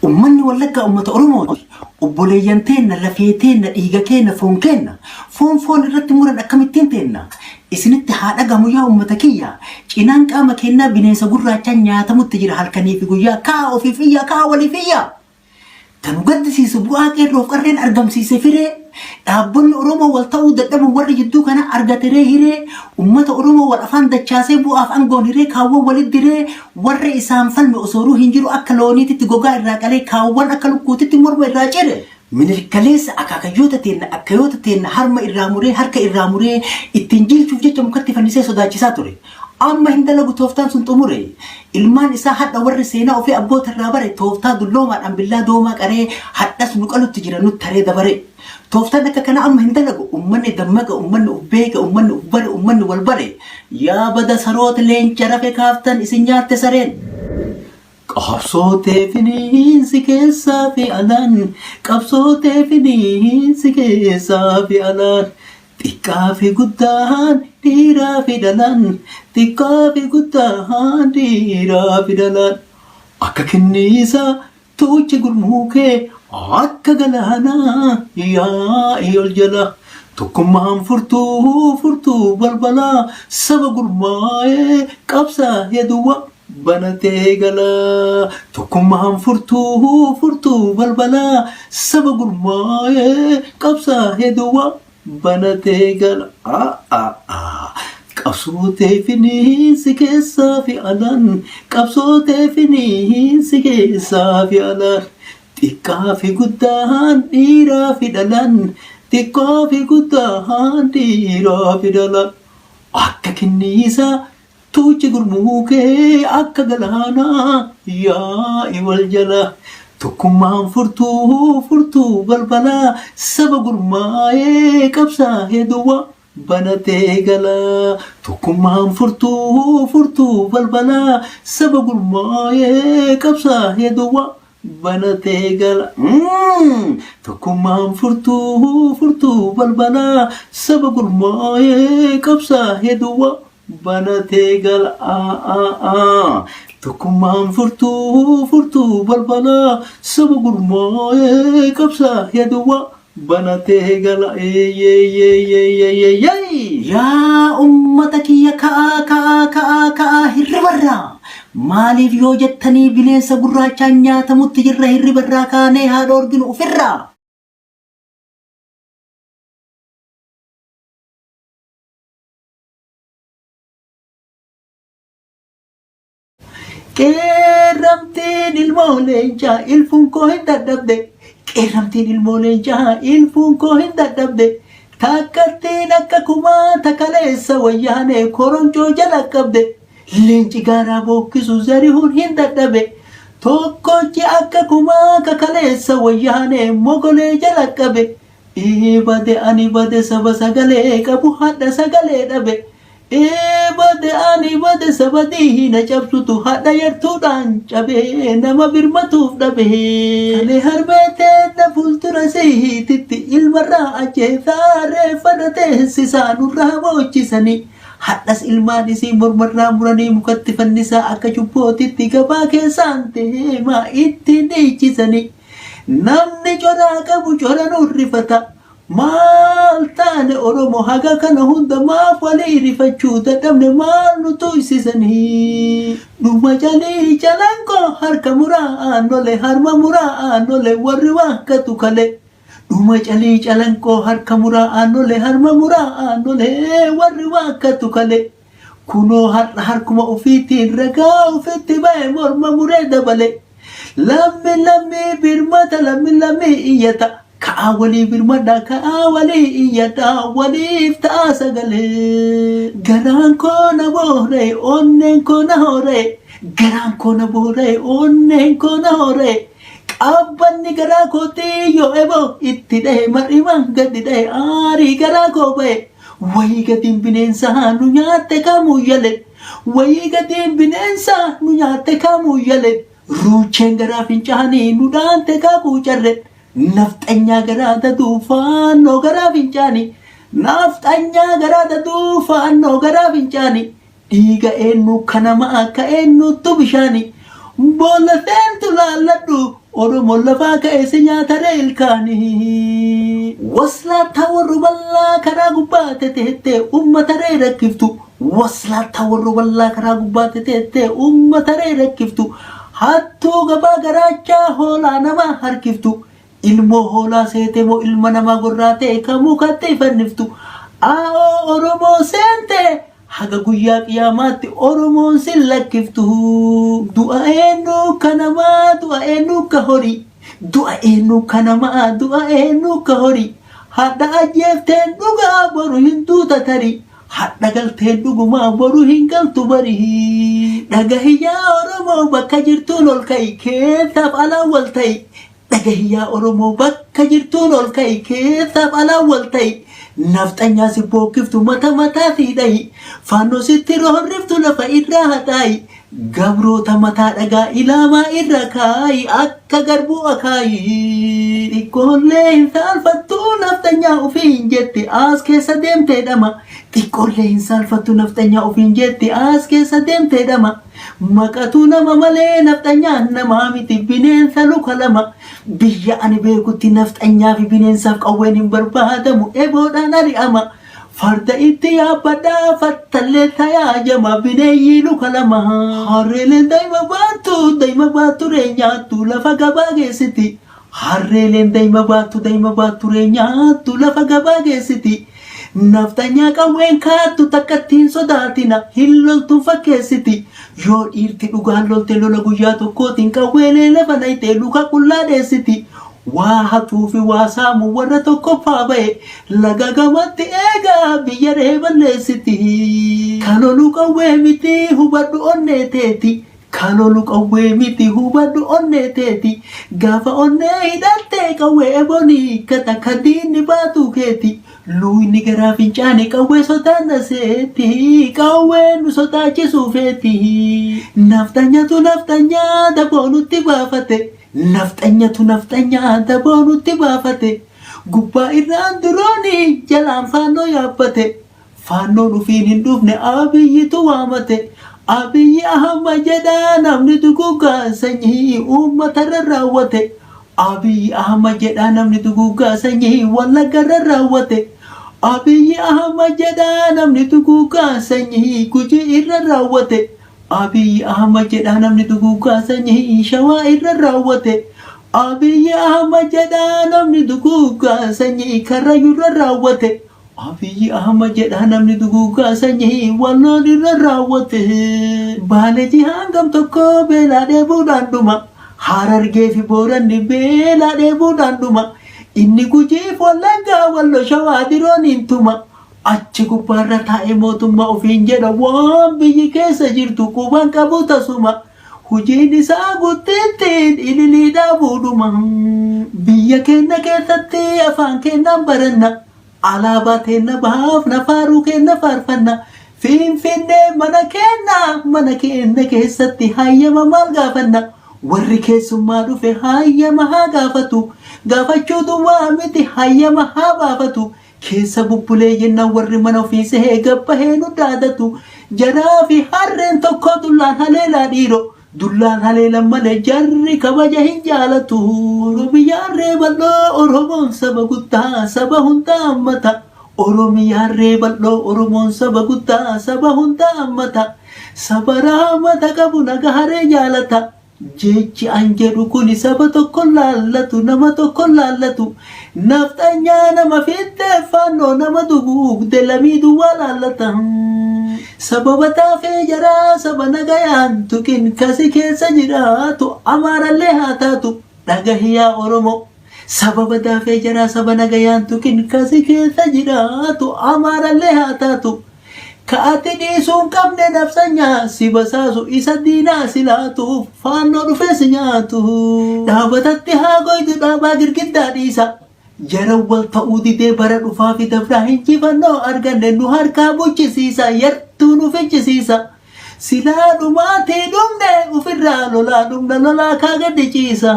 ummanni wallagga ummata Oromooti. Obboleeyyan teenna lafee teenna dhiiga keenna foon keenna foon irratti muran akkamittiin teenna isinitti haa dhagamu yaa ummata kiyya cinaan qaama keenna bineensa gurraacha nyaatamutti jira halkanii fi guyyaa kaa ofiif iyyaa kaa waliif iyyaa kan gaddisiisu bu'aa qeerroof qarreen argamsiise firee dhaabbonni Oromoo wal ta'uu dadhabu warri jidduu kana argateree hiree ummata Oromoo wal afaan dachaasee bu'aaf angoon hiree kaawwan walit diree warri isaan falme osooruu hin jiru akka looniititti gogaa irraa qalee kaawwan akka lukkuutitti morma irraa cire minirkaleessa akaakayyota teenna akkayoota teenna harma irraa muree harka irraa muree ittiin jilchuuf jecha mukatti fannisee sodaachisaa ture amma hin dalagu tooftaan sun xumure ilmaan isaa hadha warri seenaa ofii abboota irraa bare tooftaa dulloomaadhaan billaa doomaa qaree hadhas nu qalutti jira nutti taree dabare tooftaan akka kana amma hin dalagu ummanni dammaqa ummanni ubbeeka ummanni ubbare ummanni wal bare yaa bada saroota leenca rafe kaaftan isin nyaatte sareen qabsootee finiinsi keessaa fi alaan qabsootee finiinsi keessaa fi alaan xiqqaa fi guddaan dhiiraa fi dhalaan xiqqaa fi guddaan dhiiraa fi dhalaan akka kenniisa tuuchi gurmuukee akka galaanaa yaa'ii ol jala tokkummaan furtuu balbalaa saba gurmaa'ee qabsaa'ee duwwaa banatee gala tokkummaan furtuu balbalaa saba gurmaa'ee qabsaa'ee duwwaa banatee gala qabsootee finiinsi keessaa fi alaan qabsootee finiinsi keessaa fi alaan xiqqaa fi guddaan dhiiraa fi dhalaan xiqqaa fi guddaan dhiiraa fi dhalaan akka kenniisa tuuchi gurmuukee akka galaanaa yaa'ii wal jala tokkummaan furtuu balbalaa saba gurmaa'ee qabsaa'ee duwwaa banatee gala tokkummaan furtuu balbalaa saba gurmaa'ee qabsaa'ee duwwaa banatee gala tokkummaan furtuu balbalaa saba gurmaa'ee qabsaa'ee duwwaa banatee gala tokkummaan furtuu balbalaa saba gurmaa'ee qabsaa'ee duwwaa banatee gala yaa ummata kiyya ka'aa hirribarraa maaliif yoo jettanii bineensa gurraachaan nyaatamutti jirra hirribarraa kaanee haa dhoorginu ofirraa qeerramtiin ilmoo leencaa ilfuun koo hin dadhabde qeerramtiin ilmoo leencaa ilfuun koo hin dadhabde takkattiin akka kumaa takaleessa wayyaanee koronchoo jala qabde leenci gaaraa bookkisu zarihuun hin dadhabe tokkochi akka kumaa kakaleessa wayyaanee mogolee jala qabe bade ani bade saba sagalee qabu hadha sagalee dhabe bade ani bade saba diina cabsutu hadha yartuudhaan cabee nama birmatuuf dhabe kale harbeetee na fuuldura siititti ilmarraa ajjeesaa reeffadha teessisaa nurraa boochisanii hadhas ilmaan isii mormarraa muranii mukatti fannisaa akka cubbootitti gabaa keessaan deemaa ittiin dhiichisanii namni coraa qabu cora nurrifata maal taane Oromoo haga kana hunda maaf walii rifachuu dadhabne maal nu tuysisanii dhuma jalii calankoo harka muraan nole harma muraan nole warri waakkatu kale dhuma jalii calankoo harka muraan nole harma muraan nole warri waakkatu kale kunoo har'a harkuma ofiitiin ragaa ofitti ba'e morma muree dabale lammi birmata lammi iyyata ka'aa walii birmadha ka'aa walii iyyata waliif ta'a sagalee garaan koo na boore onneen koo na hoore garaan koo na boore onneen koo na hoore qabbanni garaa kootii yoo eboo itti dhahe mar'imaan gadi dhahe aarii garaa koo ba'e wayii gatiin bineensaa nu nyaatte kamuu yale wayii gatiin bineensaa nu nyaatte kamuu yale ruucheen garaa fincaanii nu dhaante kaakuu carre nafxanyaa garaa daduu faannoo garaa fincaanii nafxanyaa garaa daduu faannoo garaa fincaanii dhiiga eenyu kanama akka eenyutu bishaanii boolla seentu laalladhu Oromoon lafaa ka'eesse nyaatare ilkaanii. Waslaataa warra bal'aa karaa gubbaa teteettee uummataree rakkiftu. Waslaataa warra bal'aa karaa gubbaa teteettee uummataree rakkiftu. Hattuu gabaa garaachaa hoolaa namaa harkiftu. Ilmoo hoolaa seete moo ilma namaa gorraatee kamuu kattee fanniftu. Aoo Oromoo seente haga guyyaa qiyaamaatti Oromoon sin lakkiftu. Du'a eenyu kanamaa du'a eenyu ka horii. Du'a eenyu kanamaa du'a eenyu ka horii. Hadha ajjeefteen dhugaa boru hin duuta tarii. Hadha galteen dhugumaa boru hin galtu barii. Dhagahiyyaa Oromoo bakka jirtuun ol ka'i keessaaf alaan wal ta'i. Dhagahiyyaa Oromoo bakka jirtuun ol ka'i keessaaf alaan wal ta'i. Nafxanyaa si bookiftu mata mataa fi dhahi. Faannoo sitti roorriftu lafa irraa haxaayi. Gabroota mataa dhagaa ilaamaa irra kaayi akka garbuu akaayi. Xiqqoollee hin saalfattu nafxanyaa ofiin jette as keessa deemtee dhama. Xiqqoollee hin saalfattu nafxanyaa ofiin jette as keessa deemtee dhama. Maqatu nama malee nafxanyaan namaa miti bineensa luka lama. Biyya ani beekutti nafxanyaa fi bineensaaf qawween hin barbaadamu eboodhaan ari'ama. Farda itti yaabbadhaa fattallee tayaajama bineeyyii luka lama. Harreeleen daa'ima baattu reenyaattu lafa gabaa geessiti. Harreeleen daa'ima baattu reenyaattu lafa gabaa geessiti. Nafxanyaa qawween kaattu takkattiin sodaatina hin loltuun fakkeessiti. Yoo dhiirti dhugaan lolte lola guyyaa tokkootiin qawweelee lafa nayitee luka qullaa dheessiti. Waa hatuu fi waa saamu warra tokkoffaa ba'e laga gamatti eegaa biyya reeballeessiti. Kalolu qawwee miti hubadhu onnee teeti. Kalolu qawwee miti hubadhu onnee teeti. Gaafa onnee hidhattee qawwee ebonii kata kadiinni baatu keeti. Luuyni garaa fincaane qawwee sodaanna seeti. Qawwee nu sodaachisuu feeti. Nafxanyatu nafxanyaa daboo nutti baafate. Nafxanyatu nafxanyaa daboo nutti baafate. Gubbaa irraan durooni jalaan faannoo yaabbate. Faannoon ufiin hin dhufne Abiyyitu waamate. Abiyyi Ahmad jedhaa namni duguuggaa sanyii uummatarra raawwate. Abiyyi Ahmad jedhaa namni duguuggaa sanyii wallaggarra raawwate. Abiyyi Ahmad jedhaa namni duguuggaa sanyii Gujii irra raawwate. Abiyyi Ahmad jedhaa namni duguuggaa sanyii Shawaa irra raawwate. Abiyyi Ahmad jedhaa namni duguuggaa sanyii Karrayyurra raawwate. Abiyyi Ahmad jedhaa namni duguuggaa sanyii Walloon irra raawwate. Baalee hangam tokko beelaa dheebuudhaan dhuma. Harargee fi Booranni beelaa dheebuudhaan dhuma. Inni Gujiif Wallaggaa Walloo Shawaa dirooniin tuma. Achi gubbaarra taa'ee mootummaa ofiin jedha waan biyyi keessa jirtu quban qabu tasuma. Hojiin isaa guddittiin ililii dhaabuudhuma. Biyya keenya keessatti afaan keenyaan baranna. Alaabaa teenna bahaaf nafaaruu keenya faarfanna. Finfinnee mana keenya keessatti hayyama maal gaafanna. Warri keessummaa dhufe hayyama haa gaafatu. Gaafachuu duwwaa miti hayyama haa baafatu. Keessa bubbulee jennaan warri mana ofii sehee gabbahee nu daadatu. Jaraa fi harreen tokko dullaan haleelaa dhiiro. Dullaan haleelan malee jarri kabaja hin jaalatu. Oromiyaan reeballoo Oromoon saba guddaa saba hundaa hammata. Oromiyaan reeballoo Oromoon saba guddaa saba hundaa hammata. Saba raamata qabu naga haree jaalata. Jechi an jedhu kuni saba tokko laallatu nama tokko laallatu. Nafxanyaa nama fitte faannoo nama duguugde lamii duwwaa laallata. Sababa taafee jaraa saba nagayaan tuqin kasi keessa jiraatu Amaarallee haa taatu. Dhagahiyyaa Oromoo. Sababa taafee jaraa saba nagayaan tuqin kasi keessa jiraatu Amaarallee haa taatu. Kaati dhiisuun qabne nafxanyaa si basaasu isa diinaa si laatuuf faannoo dhufee si nyaatu. Dhaabatatti haa goytu dhaabaa girgiddaa dhiisa. Jaran wal ta'uu didee bara dhufaa fi dabraa hinjifannoo arganne nu harkaa bulchisiisa yartuu nu fichisiisa. Silaa dhumaatii dhumne ofirraa lolaa dhumna lolaa kaa gaddiciisa.